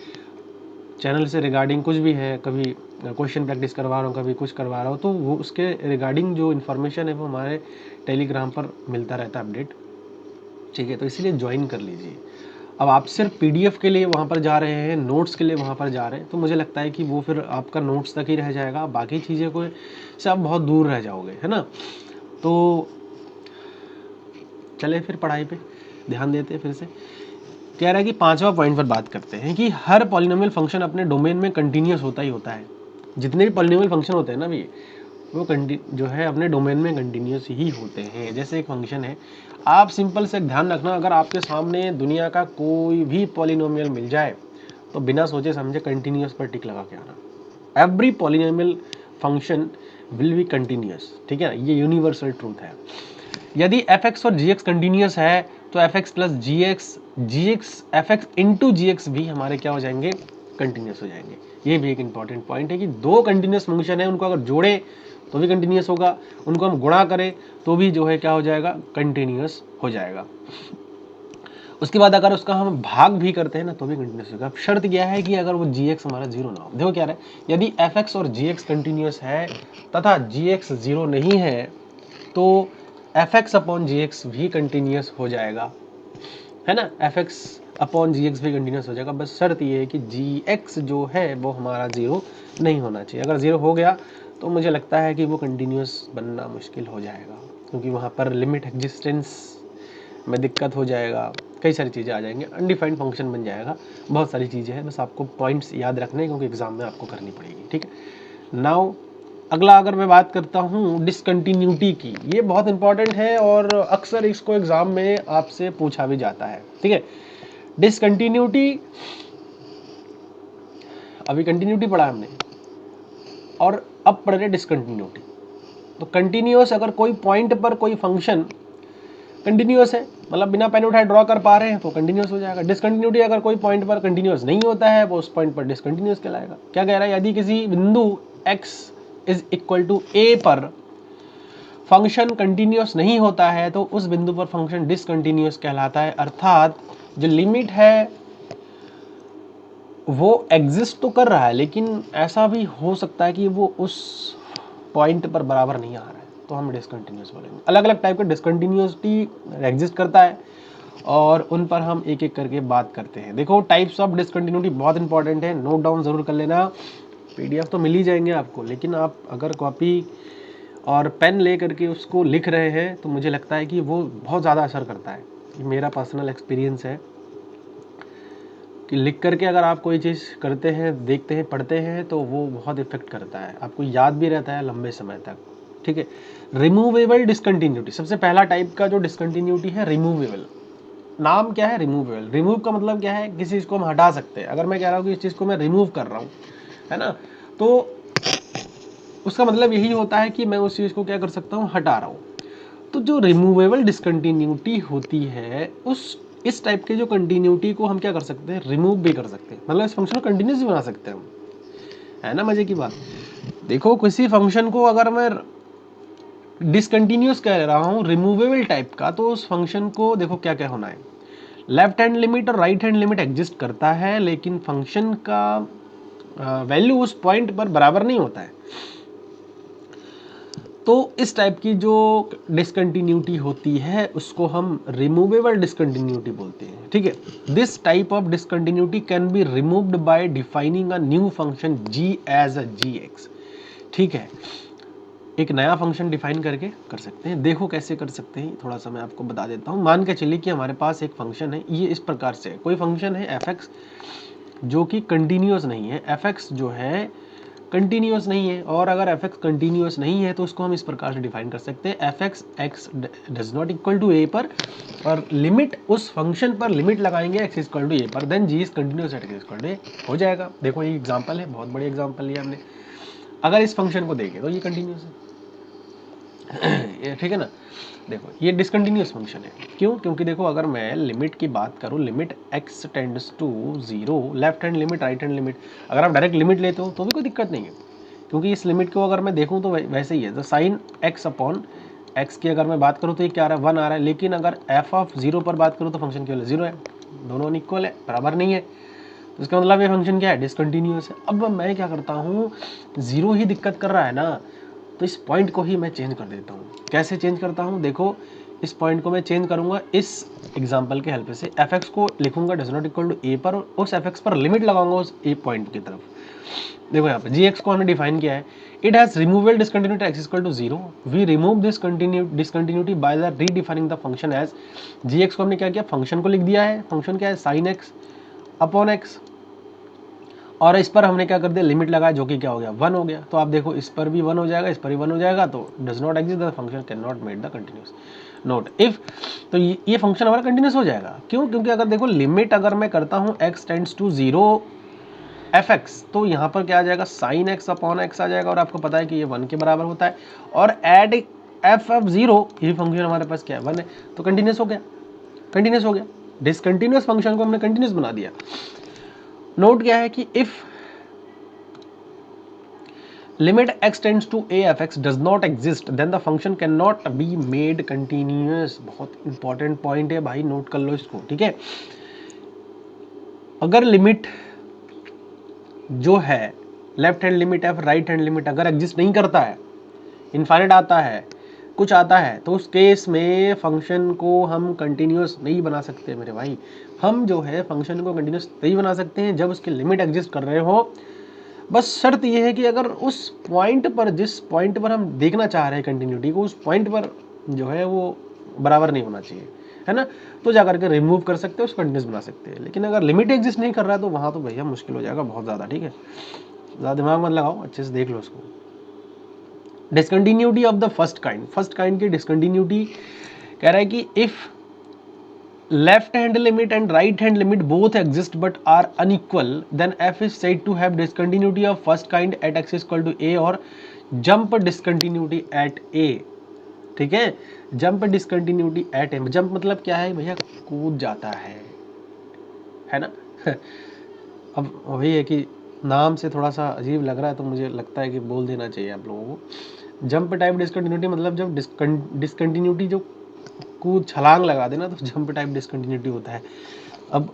चैनल से रिगार्डिंग कुछ भी है, कभी क्वेश्चन प्रैक्टिस करवा रहा हूँ, कभी कुछ करवा रहा हूँ, तो वो उसके रिगार्डिंग जो इन्फॉर्मेशन है वो हमारे टेलीग्राम पर मिलता रहता है अपडेट। ठीक है, तो इसीलिए ज्वाइन कर लीजिए। अब आप सिर्फ PDF के लिए वहाँ पर जा रहे हैं, नोट्स के लिए वहाँ पर जा रहे हैं, तो मुझे लगता है कि वो फिर आपका नोट्स तक ही रह जाएगा, बाकी चीज़ें को से आप बहुत दूर रह जाओगे, है ना। तो चले फिर पढ़ाई पे ध्यान देते हैं फिर से। कह रहा है कि 5वां पॉइंट पर बात करते हैं कि हर पॉलिनोमियल फंक्शन अपने डोमेन में कंटिन्यूस होता ही होता है। जितने भी पॉलिनोमियल फंक्शन होते हैं ना भी, वो जो है अपने डोमेन में कंटिन्यूस ही होते हैं। जैसे एक फंक्शन है, आप सिंपल से ध्यान रखना, अगर आपके सामने दुनिया का कोई भी पॉलिनोमियल मिल जाए तो बिना सोचे समझे कंटिन्यूस पर टिक लगा के आना। Every polynomial function will be continuous, ठीक है, ये यूनिवर्सल ट्रूथ है। यदि एफ एक्स और जी एक्स कंटिन्यूस है तो एफ एक्स प्लस जी एक्स एफ एक्स इंटू जी एक्स भी हमारे क्या हो जाएंगे, कंटिन्यूस हो जाएंगे। ये भी एक इंपॉर्टेंट पॉइंट है कि दो कंटिन्यूस फंक्शन है, उनको अगर जोड़े तो भी कंटिन्यूस होगा, उनको हम गुणा करें तो भी जो है क्या हो जाएगा, कंटिन्यूस हो जाएगा। उसके बाद अगर उसका हम भाग भी करते हैं ना तो भी कंटिन्यूस होगा। शर्त क्या है कि अगर वो जी एक्स हमारा जीरो ना हो। देखो क्या है, यदि एफ एक्स और जी एक्स कंटिन्यूस है तथा जी एक्स जीरो नहीं है तो एफ एक्स अपॉन जी एक्स भी कंटिन्यूस हो जाएगा, है ना, एफ एक्स अपॉन जी एक्स भी कंटिन्यूस हो जाएगा। बस शर्त ये है कि जी एक्स जो है वो हमारा जीरो नहीं होना चाहिए। अगर जीरो हो गया तो मुझे लगता है कि वो कंटिन्यूस बनना मुश्किल हो जाएगा, क्योंकि वहाँ पर लिमिट एग्जिस्टेंस में दिक्कत हो जाएगा, कई सारी चीज़ें आ जाएंगी, अनडिफाइंड फंक्शन बन जाएगा, बहुत सारी चीज़ें हैं। बस आपको पॉइंट्स याद रखने, क्योंकि एग्जाम में आपको करनी पड़ेगी, ठीक है। नाउ अगला अगर मैं बात करता हूँ डिसकंटिन्यूटी की, ये बहुत इंपॉर्टेंट है और अक्सर इसको एग्जाम में आपसे पूछा भी जाता है, ठीक है। डिसकंटिन्यूटी, अभी कंटिन्यूटी पढ़ा हमने और अब पढ़ रहे डिसकंटिन्यूटी। तो कंटिन्यूअस, अगर कोई पॉइंट पर कोई फंक्शन कंटिन्यूअस है, मतलब बिना पेन उठाए ड्रॉ कर पा रहे हैं तो कंटिन्यूअस हो जाएगा। डिसकंटिन्यूटी, अगर कोई पॉइंट पर कंटिन्यूअस नहीं होता है वो उस पॉइंट पर डिसकंटिन्यूअस कहलाएगा। क्या कह रहा है, यदि किसी बिंदु x is equal to a पर फंक्शन कंटिन्यूअस नहीं होता है तो उस बिंदु पर फंक्शन डिसकंटिन्यूअस कहलाता है। अर्थात जो लिमिट है वो एग्जिस्ट तो कर रहा है, लेकिन ऐसा भी हो सकता है कि वो उस पॉइंट पर बराबर नहीं आ रहा है, तो हम डिसकंटिन्यूअस बोलेंगे। अलग अलग टाइप का डिसकंटिन्यूअसटी एग्जिस्ट करता है और उन पर हम एक एक करके बात करते हैं। देखो टाइप्स ऑफ डिसकंटिन्यूटी बहुत इंपॉर्टेंट है, नोट डाउन जरूर कर लेना। पीडीएफ तो मिल ही जाएंगे आपको, लेकिन आप अगर कॉपी और पेन ले करके उसको लिख रहे हैं तो मुझे लगता है कि वो बहुत ज़्यादा असर करता है। ये मेरा पर्सनल एक्सपीरियंस है कि लिख करके अगर आप कोई चीज़ करते हैं, देखते हैं, पढ़ते हैं तो वो बहुत इफेक्ट करता है, आपको याद भी रहता है लंबे समय तक, ठीक है। रिमूवेबल डिसकंटिन्यूटी, सबसे पहला टाइप का जो डिसकंटिन्यूटी है रिमूवेबल। नाम क्या है, रिमूवेबल। रिमूव का मतलब क्या है, किसी चीज़ को हम हटा सकते हैं। अगर मैं कह रहा हूँ कि इस चीज़ को मैं रिमूव कर रहा हूँ, है ना, तो उसका मतलब यही होता है कि मैं उस चीज़ को क्या कर सकता हूँ, हटा रहा हूँ। तो जो रिमूवेबल डिसकंटिन्यूटी होती है उस इस टाइप के जो कंटिन्यूटी को हम क्या कर सकते हैं, रिमूव भी कर सकते हैं, मतलब इस फंक्शन को कंटिन्यूस भी बना सकते हैं हम, है ना। मजे की बात, देखो किसी फंक्शन को अगर मैं डिसकंटिन्यूस कह रहा हूँ रिमूवेबल टाइप का, तो उस फंक्शन को देखो क्या क्या होना है, लेफ्ट हैंड लिमिट और राइट हैंड लिमिट एग्जिस्ट करता है, लेकिन फंक्शन का वैल्यू उस पॉइंट पर बराबर नहीं होता है। तो इस टाइप की जो डिसकंटिन्यूटी होती है उसको हम रिमूवेबल डिसकंटिन्यूटी बोलते हैं, ठीक है। This type of discontinuity can be removed by defining a new function g as a gx, ठीक है। एक नया फंक्शन डिफाइन करके कर सकते हैं। देखो कैसे कर सकते हैं, थोड़ा सा मैं आपको बता देता हूँ। मान के चलिए कि हमारे पास एक फंक्शन है, ये इस प्रकार से कोई फंक्शन है एफ एक्स जो कि कंटिन्यूस नहीं है। एफ एक्स जो है कंटिन्यूस नहीं है, और अगर एफ एक्स कंटिन्यूस नहीं है तो उसको हम इस प्रकार से डिफाइन कर सकते हैं, F X X does not equal to ए पर, और लिमिट उस फंक्शन पर लिमिट लगाएंगे एक्स इक्वल टू ए पर, then G is continuous at x equal to A हो जाएगा। देखो ये एग्जांपल है, बहुत बड़ी एग्जांपल लिया हमने। अगर इस फंक्शन को देखें तो ये कंटिन्यूस है, ठीक है ना। देखो ये डिसकंटिन्यूस फंक्शन है, क्यों, क्योंकि देखो अगर मैं लिमिट की बात करूँ, limit x tends to 0, left hand limit right hand limit, अगर आप डायरेक्ट लिमिट लेते हो तो भी कोई दिक्कत नहीं है, क्योंकि इस लिमिट को अगर मैं देखूँ तो वैसे ही है। तो साइन x अपॉन एक्स की अगर मैं बात करूँ तो ये क्या आ रहा है, 1 आ रहा है, लेकिन अगर f ऑफ 0 पर बात करूँ तो फंक्शन केवल 0 है, दोनों इक्वल है, बराबर नहीं है, तो इसका मतलब ये फंक्शन क्या है, डिसकंटिन्यूस है। अब मैं क्या करता हूँ, 0 ही दिक्कत कर रहा है ना, तो इस पॉइंट को ही मैं चेंज कर देता हूँ। कैसे चेंज करता हूँ, देखो इस पॉइंट को मैं चेंज करूंगा इस एग्जांपल के हेल्प से, एफ एक्स को लिखूंगा डज नॉट इक्वल टू ए पर, और उस एफ एक्स पर लिमिट लगाऊंगा उस ए पॉइंट की तरफ। देखो यहाँ पे जी एक्स को हमने डिफाइन किया है, it has removable discontinuity x equal to 0, we remove this discontinuity by the redefining the function as, g x को हमने क्या किया, फंक्शन को लिख दिया है, फंक्शन क्या है साइन एक्स अपॉन एक्स, और इस पर हमने क्या कर दिया, लिमिट लगाया, जो कि क्या हो गया, 1 हो गया। तो आप देखो इस पर भी 1 हो जाएगा, इस पर भी 1 हो जाएगा, तो does not exist the function can not made the continuous note if. तो ये फंक्शन हमारा कंटिन्यूस हो जाएगा। क्यों? क्योंकि अगर देखो लिमिट अगर मैं करता हूँ x टेंड्स टू 0 fx, तो यहाँ पर क्या आ जाएगा, साइन x अपॉन x आ जाएगा, और आपको पता है कि ये 1 के बराबर होता है। और एड f ऑफ 0, ये फंक्शन हमारे पास क्या है, 1 है, तो कंटिन्यूस हो गया, कंटिन्यूस हो गया। डिसकंटिन्यूस फंक्शन को हमने कंटिन्यूस बना दिया। नोट क्या है कि if limit x tends to a f x does not exist then the function cannot be made continuous। बहुत इंपॉर्टेंट पॉइंट है भाई, नोट कर लो इसको, ठीक है। अगर लिमिट जो है left hand limit f right hand limit अगर एग्जिस्ट नहीं करता है, इनफाइनाइट आता है, कुछ आता है, तो उस केस में फंक्शन को हम कंटिन्यूस नहीं बना सकते मेरे भाई। हम जो है फंक्शन को कंटिन्यूस नहीं बना सकते हैं जब उसके लिमिट एग्जिस्ट कर रहे हो। बस शर्त यह है कि अगर उस पॉइंट पर, जिस पॉइंट पर हम देखना चाह रहे हैं कंटिन्यूटी को, उस पॉइंट पर जो है वो बराबर नहीं होना चाहिए, है ना, तो जाकर के रिमूव कर सकते हैं, उसको कंटिन्यूस बना सकते हैं। लेकिन अगर लिमिट एग्जिस्ट नहीं कर रहा है तो वहाँ तो भैया मुश्किल हो जाएगा बहुत ज़्यादा, ठीक है। ज़्यादा दिमाग मत लगाओ, अच्छे से देख लो उसको। Discontinuity of the first kind, first kind की डिसकंटिन्यूटी कह रहा है कि if left hand limit and right hand limit both exist but are unequal then f is said to have discontinuity of first kind at x is equal to a और jump discontinuity at a, ठीक है। jump discontinuity at a, jump मतलब क्या है भैया, कूद जाता है ना। अब वही है कि नाम से थोड़ा सा अजीब लग रहा है, तो मुझे लगता है कि बोल देना चाहिए आप लोगों को। जंप टाइप डिसकंटिन्यूटी मतलब जब डिसकंटिन्यूटी जो कूद छलांग लगा देना, तो जंप टाइप डिसकंटिन्यूटी होता है। अब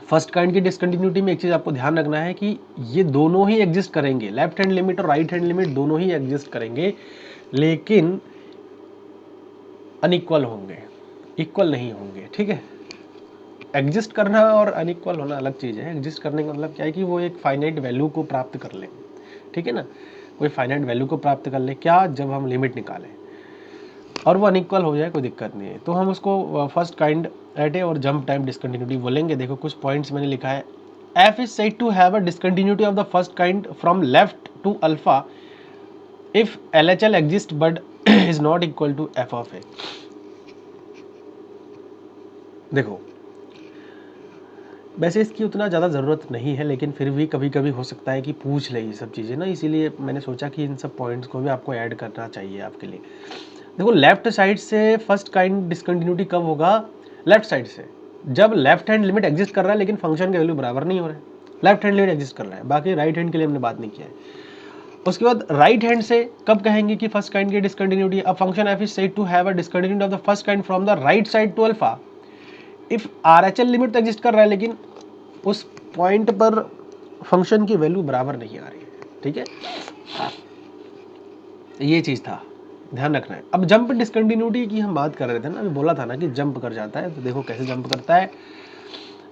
फर्स्ट काइंड की डिसकंटिन्यूटी में एक चीज आपको ध्यान रखना है कि ये दोनों ही एग्जिस्ट करेंगे, लेफ्ट हैंड लिमिट और राइट हैंड लिमिट दोनों ही एग्जिस्ट करेंगे, लेकिन अनइक्वल होंगे, इक्वल नहीं होंगे, ठीक है। एग्जिस्ट करना और अनइक्वल होना अलग चीज है। एग्जिस्ट करने का मतलब क्या है कि वो एक फाइनाइट वैल्यू को प्राप्त कर ले, ठीक है ना, कोई फाइनाइट वैल्यू को प्राप्त कर ले, क्या, जब हम लिमिट निकालें, और वो अनइक्वल हो जाए कोई दिक्कत नहीं है, तो हम उसको फर्स्ट काइंड एट ए और जंप टाइम डिसकंटिन्यूटी बोलेंगे। देखो कुछ पॉइंट्स मैंने लिखा है। f is said to have a discontinuity of the first kind from left to alpha if LHL exists but is not equal to f of a। देखो वैसे इसकी उतना ज़्यादा ज़रूरत नहीं है, लेकिन फिर भी कभी कभी हो सकता है कि पूछ ले ये सब चीज़ें ना, इसीलिए मैंने सोचा कि इन सब पॉइंट्स को भी आपको ऐड करना चाहिए आपके लिए। देखो लेफ्ट साइड से फर्स्ट काइंड डिसकंटिन्यूटी कब होगा, लेफ्ट साइड से, जब लेफ्ट हैंड लिमिट एग्जिस्ट कर रहा है लेकिन फंक्शन के वैल्यू बराबर नहीं हो रहा है, लेफ्ट हैंड लिमिट एग्जिस्ट कर रहा है, बाकी राइट हैंड के लिए हमने बात नहीं किया है। उसके बाद राइट हैंड से कब कहेंगे कि फर्स्ट काइंड की डिसकंटिन्यूटी, अब function f is said to have a discontinuity of the first kind from the right side to alpha if RHL limit तो एग्जिस्ट कर रहा है लेकिन उस पॉइंट पर फंक्शन की वैल्यू बराबर नहीं आ रही है, ठीक है। ये चीज था, ध्यान रखना है। अब जंप डिसकंटिन्यूटी की हम बात कर रहे थे ना, अभी बोला था ना कि जंप कर जाता है, तो देखो कैसे जंप करता है।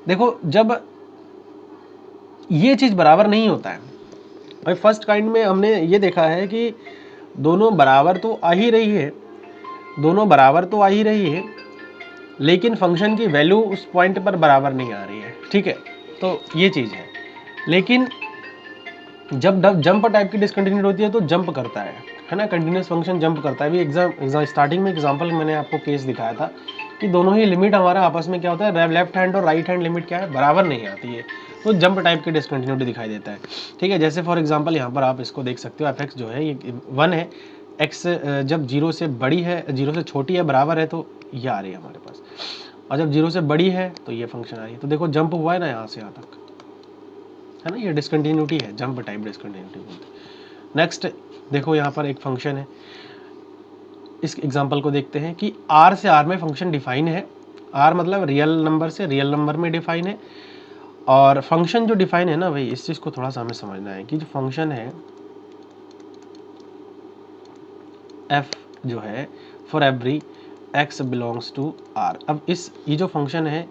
देखो जब ये चीज बराबर नहीं होता है, भाई फर्स्ट काइंड में हमने ये देखा है कि दोनों बराबर तो आ ही रही है, दोनों बराबर तो आ ही रही है, लेकिन फंक्शन की वैल्यू उस पॉइंट पर बराबर नहीं आ रही है, ठीक है। तो ये चीज है। लेकिन जब जंप टाइप की डिसकंटिन्यूटी होती है तो जंप करता है ना, कंटिन्यूस फंक्शन जंप करता है। अभी एग्जाम स्टार्टिंग में एग्जांपल मैंने आपको केस दिखाया था कि दोनों ही लिमिट हमारा आपस में क्या होता है, लेफ्ट हैंड और राइट हैंड लिमिट क्या है, बराबर नहीं आती है, तो जंप टाइप की डिसकंटिन्यूटी दिखाई देता है, ठीक है। जैसे फॉर एग्जाम्पल यहाँ पर आप इसको देख सकते हो, एफ एक्स जो है ये 1 है, एक्स जब 0 से बड़ी है, 0 से छोटी है, बराबर है, तो ये आ रही है हमारे पास, और जब 0 से बड़ी है तो ये फंक्शन आ रही है। तो देखो जंप हुआ है ना यहाँ से यहाँ तक, है ना, ये डिसकंटिन्यूटी है, जंप टाइप डिसकंटिन्यूटी बोलते हैं। नेक्स्ट देखो यहाँ पर एक फंक्शन है, इस एग्जांपल को देखते हैं कि r से r में फंक्शन डिफाइन है, r मतलब रियल नंबर से रियल नंबर में डिफाइन है, और फंक्शन जो डिफाइन है ना भाई, इस चीज़ को थोड़ा सा हमें समझना है कि जो फंक्शन है f जो है for every x belongs to r। अब ये जो फंक्शन है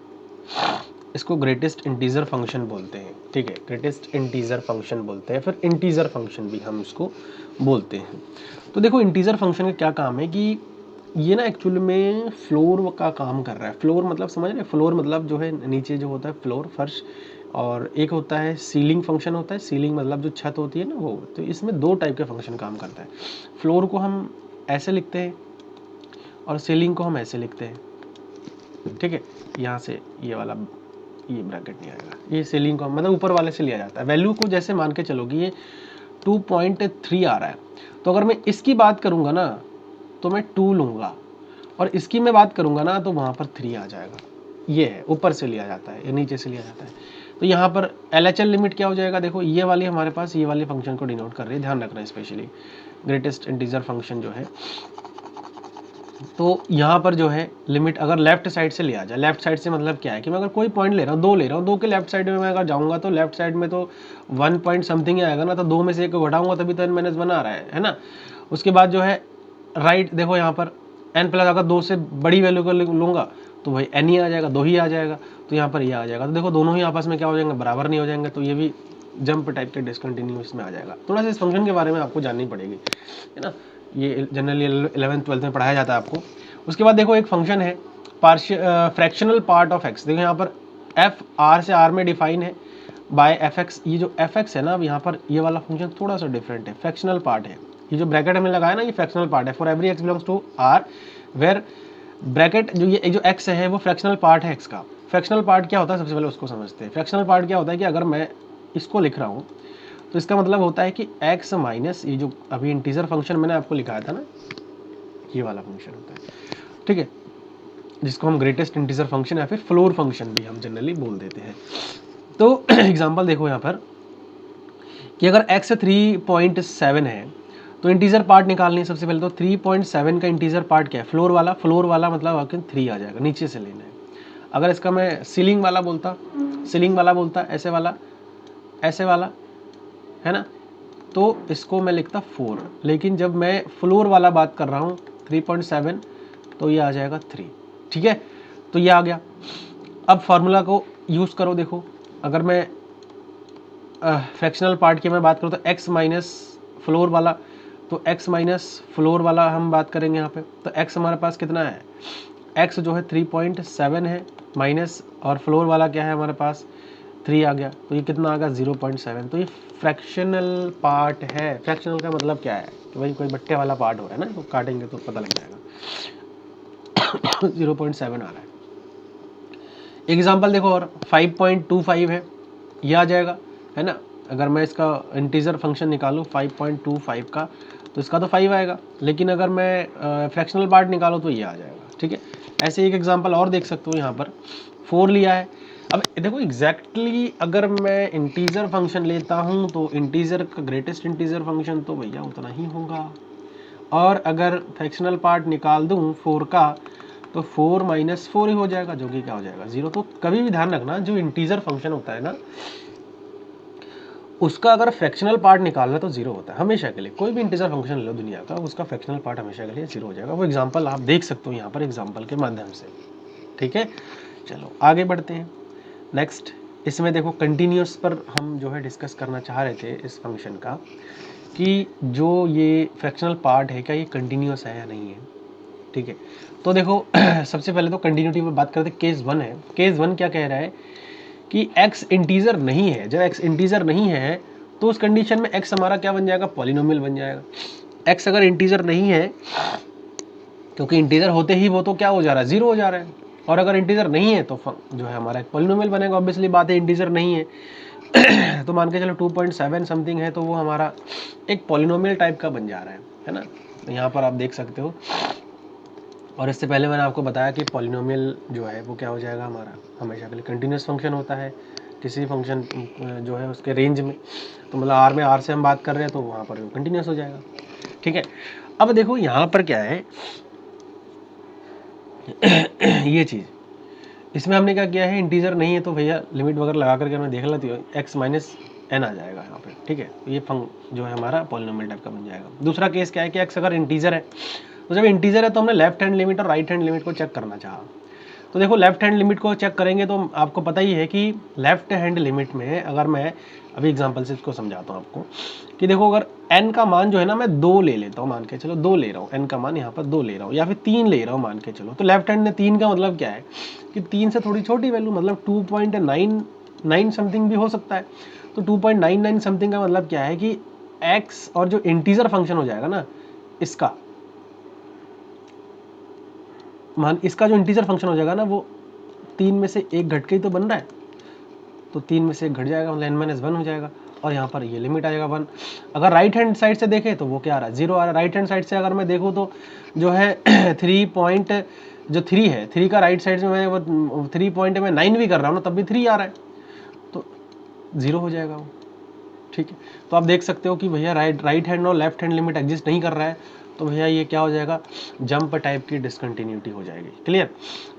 इसको ग्रेटेस्ट इंटीजर फंक्शन बोलते हैं, ठीक है, ग्रेटेस्ट इंटीजर फंक्शन बोलते हैं, फिर इंटीजर फंक्शन भी हम इसको बोलते हैं। तो देखो इंटीजर फंक्शन का क्या काम है कि ये ना एक्चुअल में फ्लोर का काम कर रहा है। फ्लोर मतलब समझ रहे हैं, फ्लोर मतलब जो है नीचे जो होता है फ्लोर, फर्श, और एक होता है सीलिंग फंक्शन होता है। सीलिंग मतलब जो छत होती है ना वो, तो इसमें दो टाइप के फंक्शन काम करता है। फ्लोर को हम ऐसे लिखते हैं और सीलिंग को हम ऐसे लिखते हैं, ठीक है। यहाँ से ये वाला ये ब्रैकेट नहीं आएगा, ये सीलिंग को मतलब ऊपर वाले से लिया जाता है। वैल्यू को जैसे मान के चलोगी ये 2.3 आ रहा है, तो अगर मैं इसकी बात करूँगा ना तो मैं 2 लूँगा, और इसकी मैं बात करूँगा ना तो वहाँ पर 3 आ जाएगा। ये है, ऊपर से लिया जाता है या नीचे से लिया जाता है। तो यहाँ पर LHL लिमिट क्या हो जाएगा, देखो ये वाली हमारे पास ये वाले फंक्शन को डिनोट कर रही है, ध्यान रखना स्पेशली ग्रेटेस्ट इंटीजर फंक्शन जो है। तो यहाँ पर जो है लिमिट अगर लेफ्ट साइड से लिया जाए, लेफ्ट साइड से मतलब क्या है कि मैं अगर कोई पॉइंट ले रहा हूँ, 2 ले रहा हूँ, 2 के लेफ्ट साइड में मैं अगर जाऊँगा तो लेफ्ट साइड में तो 1 पॉइंट समथिंग ही आएगा ना, तो 2 में से 1 को घटाऊंगा तभी तो n-1 आ रहा है ना। उसके बाद जो है राइट देखो यहाँ पर n प्लस अगर 2 से बड़ी वैल्यू को लूँगा तो भाई n ही आ जाएगा, 2 ही आ जाएगा, तो यहाँ पर ये आ जाएगा। तो देखो दोनों ही आपस में क्या हो जाएंगे, बराबर नहीं हो जाएंगे, तो ये भी जंप टाइप के डिसकंटिन्यूस में आ जाएगा। थोड़ा सा इस फंक्शन के बारे में आपको जाननी पड़ेगी, है ना, ये जनरली 11th-12th में पढ़ाया जाता है आपको। उसके बाद देखो एक फंक्शन है फ्रैक्शनल पार्ट ऑफ एक्स। देखो यहाँ पर एफ आर से आर में डिफाइन है बाय एफ एक्स। ये जो एफ एक्स है ना, अब यहाँ पर ये वाला फंक्शन थोड़ा सा डिफरेंट है, फ्रैक्शनल पार्ट है। ये जो ब्रैकेट हमने लगाया ना, ये फ्रैक्शनल पार्ट है for every x belongs to R, where bracket जो ये जो एक्स है वो फ्रैक्शनल पार्ट है एक्स का। फ्रैक्शनल पार्ट क्या होता है, सबसे पहले उसको समझते हैं। फ्रैक्शनल पार्ट क्या होता है कि अगर मैं इसको लिख रहा हूँ तो इसका मतलब होता है कि x माइनस ये जो अभी इंटीजर फंक्शन मैंने आपको लिखाया था ना, ये वाला फंक्शन होता है, ठीक है, जिसको हम ग्रेटेस्ट इंटीजर फंक्शन या फिर फ्लोर फंक्शन भी हम जनरली बोल देते हैं। तो एग्जांपल देखो यहाँ पर कि अगर x 3.7 है तो इंटीजर पार्ट निकालनी है सबसे पहले। तो 3.7 का इंटीजर पार्ट क्या है, फ्लोर वाला। फ्लोर वाला मतलब आपके 3 आ जाएगा, नीचे से लेना है। अगर इसका मैं सीलिंग वाला बोलता ऐसे वाला है ना, तो इसको मैं लिखता 4, लेकिन जब मैं फ्लोर वाला बात कर रहा हूँ 3.7 तो ये आ जाएगा 3, ठीक है। तो ये आ गया। अब फार्मूला को यूज़ करो। देखो अगर मैं फ्रैक्शनल पार्ट की मैं बात करूँ तो x माइनस फ्लोर वाला, तो x माइनस फ्लोर वाला हम बात करेंगे यहाँ पे। तो x हमारे पास कितना है, x जो है 3.7 है माइनस, और फ्लोर वाला क्या है हमारे पास 3 आ गया, तो ये कितना आ गया 0.7। तो ये फ्रैक्शनल पार्ट है। फ्रैक्शनल का मतलब क्या है कि भाई कोई बट्टे वाला पार्ट हो रहा है ना, तो काटेंगे तो पता लग जाएगा। 0.7 आ रहा है। एग्जाम्पल देखो और 5.25 है, ये आ जाएगा, है ना। अगर मैं इसका इंटीजर फंक्शन निकालूँ 5.25 का, तो इसका तो 5 आएगा, लेकिन अगर मैं फ्रैक्शनल पार्ट निकालूँ तो ये आ जाएगा, ठीक है। ऐसे एक एग्जांपल और देख सकते हो, यहाँ पर 4 लिया है। अब देखो एग्जैक्टली अगर मैं इंटीजर फंक्शन लेता हूँ तो इंटीजर का ग्रेटेस्ट इंटीजर फंक्शन तो भैया उतना ही होगा, और अगर फ्रैक्शनल पार्ट निकाल दूँ 4 का तो 4 माइनस 4 ही हो जाएगा, जो कि क्या हो जाएगा 0। तो कभी भी ध्यान रखना, जो इंटीजर फंक्शन होता है ना, उसका अगर फ्रैक्शनल पार्ट निकालना तो 0 होता है हमेशा के लिए। कोई भी इंटीजर फंक्शन ले लो दुनिया का, उसका फ्रैक्शनल पार्ट हमेशा के लिए 0 हो जाएगा। वो एग्जांपल आप देख सकते हो यहाँ पर एग्जांपल के माध्यम से, ठीक है। चलो आगे बढ़ते हैं। नेक्स्ट इसमें देखो कंटिन्यूस पर हम जो है डिस्कस करना चाह रहे थे इस फंक्शन का, कि जो ये फ्रैक्शनल पार्ट है क्या ये कंटिन्यूस है या नहीं है, ठीक है। तो देखो सबसे पहले तो कंटिन्यूटी पर बात करते हैं। केस 1 है। केस 1 क्या कह रहा है कि x इंटीजर नहीं है। जब x इंटीजर नहीं है तो उस कंडीशन में x हमारा क्या बन जाएगा, पॉलिनोमियल बन जाएगा। x अगर इंटीजर नहीं है, क्योंकि इंटीजर होते ही वो तो क्या हो जा रहा है, 0 हो जा रहा है, और अगर इंटीजर नहीं है तो जो है हमारा एक पॉलिनोमियल बनेगा। ऑब्वियसली बात है, इंटीजर नहीं है तो मान के चलो 2.7 समथिंग है, तो वो हमारा एक पॉलिनोमियल टाइप का बन जा रहा है ना। तो यहाँ पर आप देख सकते हो। और इससे पहले मैंने आपको बताया कि पॉलिनोमियल जो है वो क्या हो जाएगा, हमारा हमेशा के लिए कंटिन्यूस फंक्शन होता है किसी फंक्शन जो है उसके रेंज में। तो मतलब आर में आर से हम बात कर रहे हैं तो वहाँ पर कंटिन्यूस हो जाएगा, ठीक है। अब देखो यहाँ पर क्या है ये चीज़, इसमें हमने क्या किया है, इंटीजर नहीं है तो भैया लिमिट वगैरह लगा करके हमें देख लेती है, x माइनस n आ जाएगा यहाँ पे, ठीक है। ये जो है हमारा पॉलिनोमियल टाइप का बन जाएगा। दूसरा केस क्या है कि x अगर इंटीजर है, तो जब इंटीजर है तो हमने लेफ्ट हैंड लिमिट और राइट हैंड लिमिट को चेक करना चाहा। तो देखो लेफ्ट हैंड लिमिट को चेक करेंगे तो आपको पता ही है कि लेफ्ट हैंड लिमिट में अगर मैं अभी एग्जांपल से इसको समझाता हूँ आपको, कि देखो अगर n का मान जो है ना मैं 2 ले लेता हूँ, मान के चलो 2 ले रहा हूँ, n का मान यहाँ पर 2 ले रहा हूँ या फिर 3 ले रहा हूँ मान के चलो, तो लेफ्ट हैंड में 3 का मतलब क्या है कि 3 से थोड़ी छोटी वैल्यू, मतलब 2.9 2.9 समथिंग भी हो सकता है। तो 2.99 समथिंग का मतलब क्या है कि x और जो इंटीजर फंक्शन हो जाएगा ना इसका मान, इसका जो इंटीजर फंक्शन हो जाएगा ना वो 3 में से एक घट के ही तो बन रहा है, तो 3 में से एक घट जाएगा मतलब n-1 हो जाएगा और यहाँ पर ये लिमिट आएगा 1। अगर राइट हैंड साइड से देखें तो वो क्या आ रहा है 0 आ रहा है। राइट हैंड साइड से अगर मैं देखूँ तो जो है 3 है 3 का राइट साइड से मैं वो 3 पॉइंट में 9 भी कर रहा हूँ ना तब भी 3 आ रहा है, तो 0 हो जाएगा वो। ठीक है, तो आप देख सकते हो कि भैया राइट हैंड और लेफ्ट हैंड लिमिट एग्जिस्ट नहीं कर रहा है, तो भैया ये क्या हो जाएगा, जंप टाइप की डिसकंटिन्यूटी हो जाएगी। क्लियर।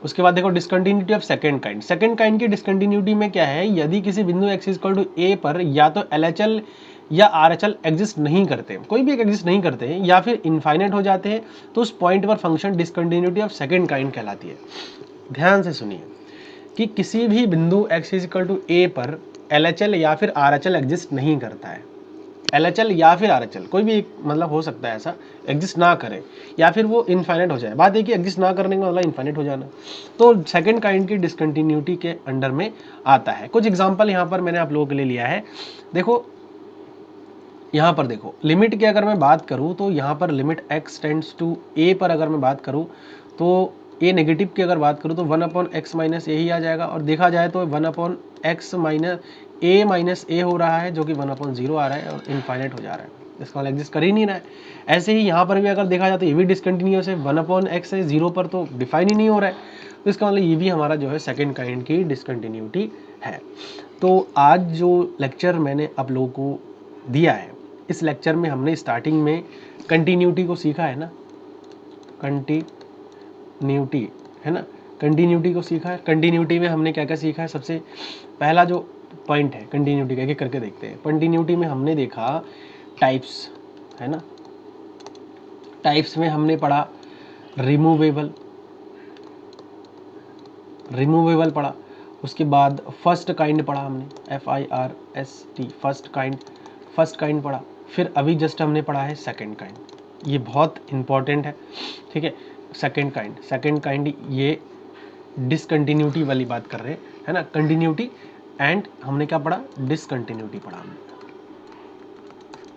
उसके बाद देखो discontinuity of second kind. Second kind की डिसकंटिन्यूटी में क्या है, यदि किसी बिंदु x इक्वल टू a पर या तो LHL या RHL एग्जिस्ट नहीं करते, कोई भी एक एग्जिस्ट नहीं करते हैं या फिर इनफाइनाइट हो जाते हैं, तो उस पॉइंट पर function discontinuity of second kind कहलाती है। ध्यान से सुनिए कि किसी भी बिंदु x इक्वल टू a पर LHL या फिर RHL एग्जिस्ट नहीं करता है। LHL या फिर RHL कोई भी एक मतलब हो सकता है ऐसा एग्जिस्ट ना करे या फिर वो इनफाइनाइट हो जाए। बात है कि एग्जिस्ट ना करने का मतलब इनफाइनाइट हो जाना, तो सेकंड काइंड की डिसकंटिन्यूटी के अंडर में आता है। कुछ एग्जांपल यहाँ पर मैंने आप लोगों के लिए लिया है। देखो यहाँ पर देखो लिमिट की अगर मैं बात करूँ तो यहाँ पर limit x tends to a पर अगर मैं बात करूँ तो a नेगेटिव की अगर बात करूँ तो 1/x माइनस ए ही आ जाएगा, और देखा जाए तो 1/x माइनस ए हो रहा है जो कि 1/0 आ रहा है और इनफाइनाइट हो जा रहा है, इसका मतलब एग्जिस्ट कर ही नहीं रहा है। ऐसे ही यहाँ पर भी अगर देखा जाए तो ये भी डिसकंटिन्यूअस है, 1/x है 0 पर तो डिफाइन ही नहीं हो रहा है, तो इसका मतलब ये भी हमारा जो है सेकेंड काइंड की डिसकंटिन्यूटी है। तो आज जो लेक्चर मैंने आप लोगों को दिया है, इस लेक्चर में हमने स्टार्टिंग में कंटिन्यूटी को सीखा है ना, कंटिन्यूटी है ना, कंटिन्यूटी को सीखा है। कंटिन्यूटी में हमने क्या क्या सीखा है, सबसे पहला जो पॉइंट है कंटिन्यूटी का, एक करके देखते हैं। कंटिन्यूटी में हमने देखा टाइप्स है ना, टाइप्स में हमने पढ़ा रिमूवेबल पढ़ा, उसके बाद फर्स्ट काइंड पढ़ा हमने FIRST फर्स्ट काइंड पढ़ा, फिर अभी जस्ट हमने पढ़ा है सेकंड काइंड, ये बहुत इंपॉर्टेंट है। ठीक है, सेकंड काइंड ये डिसकंटिन्यूटी वाली बात कर रहे हैं है ना, कंटिन्यूटी एंड हमने क्या पढ़ा, डिसकंटिन्यूटी पढ़ा हमने।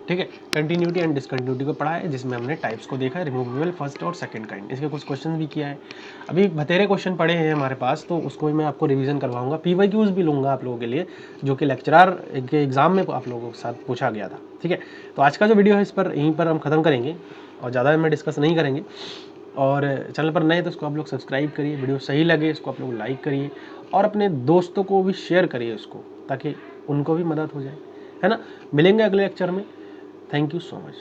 ठीक है, कंटिन्यूटी एंड डिसकंटिन्यूटी को पढ़ा है, जिसमें हमने टाइप्स को देखा है, रिमूवेबल, फर्स्ट और सेकंड काइंड। इसके कुछ क्वेश्चन भी किया है, अभी बतेरे क्वेश्चन पड़े हैं हमारे पास, तो उसको भी मैं आपको रिवीजन करवाऊंगा। PYQs भी लूँगा आप लोगों के लिए, जो कि लेक्चरार के एग्जाम में आप लोगों के साथ पूछा गया था। ठीक है, तो आज का जो वीडियो है इस पर यहीं पर हम ख़त्म करेंगे और ज़्यादा में डिस्कस नहीं करेंगे। और चैनल पर नए तो इसको आप लोग सब्सक्राइब करिए, वीडियो सही लगे इसको आप लोग लाइक करिए और अपने दोस्तों को भी शेयर करिए उसको, ताकि उनको भी मदद हो जाए, है ना। मिलेंगे अगले लेक्चर में। Thank you so much.